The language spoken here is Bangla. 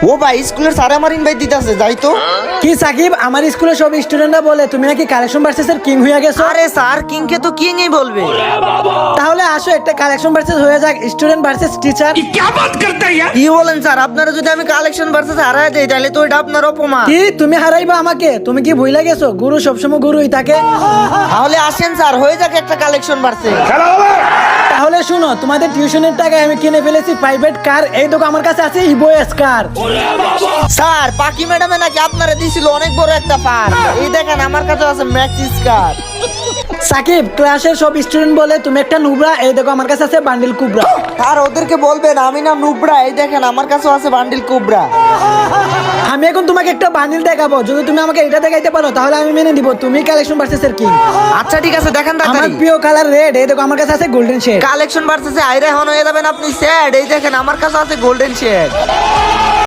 ও ভাই স্কুলের স্যার আমার ইনভাইট দিতেছে, যাই তো। কি সাকিব, আমার স্কুলে সব স্টুডেন্টরা বলে তুমি নাকি কালেকশন ভার্সেসের কিং হয়ে গেছো। আরে স্যার কিং কে তো কিং ই বলবে। তাহলে আসো একটা কালেকশন ভার্সেস হয়ে যাক, স্টুডেন্ট ভার্সেস টিচার। কি বলেন স্যার? আপনারা যদি আমি কালেকশন ভার্সেস হারায় দেই তাহলে তো এটা আপনার অপমান। কি তুমি হারাইবা আমাকে? তুমি কি ভুলে গেছো গুরু সবসময় গুরুই থাকে? তাহলে আসেন স্যার, হয়ে যাক একটা কালেকশন ভার্সেস। তাহলে শুনো, তোমাদের টিউশনের টাকায় আমি কিনে ফেলেছি প্রাইভেট কার। এই দেখো আমার কাছে আছে ইভো এস কার। স্যার পাকি ম্যাডামে নাকি আপনারা দিছিল অনেক বড় একটা পার। এই দেখেন আমার কাছে আছে ম্যাক্সিস কার। সাকিব, ক্লাসের সব স্টুডেন্ট বলে তুমি একটা নুবরা। এই দেখো আমার কাছে আছে বান্ডিল কুবরা। আর ওদেরকে বলবেন আমি না নুবরা। এই দেখেন আমার কাছে আছে বান্ডিল কুবরা। আমি এখন তোমাকে একটা বান্ডিল দেখাবো, যদি তুমি আমাকে এটা দেখাইতে পারো তাহলে আমি মেনে নিব তুমি কালেকশন ভার্সেস এর কিং। আচ্ছা ঠিক আছে, দেখেন আমার তাড়াতাড়ি। প্রিয় কালার রেড। এই দেখো আমার কাছে আছে গোল্ডেন শেড। কালেকশন ভার্সেসে আইরা হন হয়ে যাবেন আপনি স্যাড। এই দেখেন আমার কাছে আছে গোল্ডেন শেড।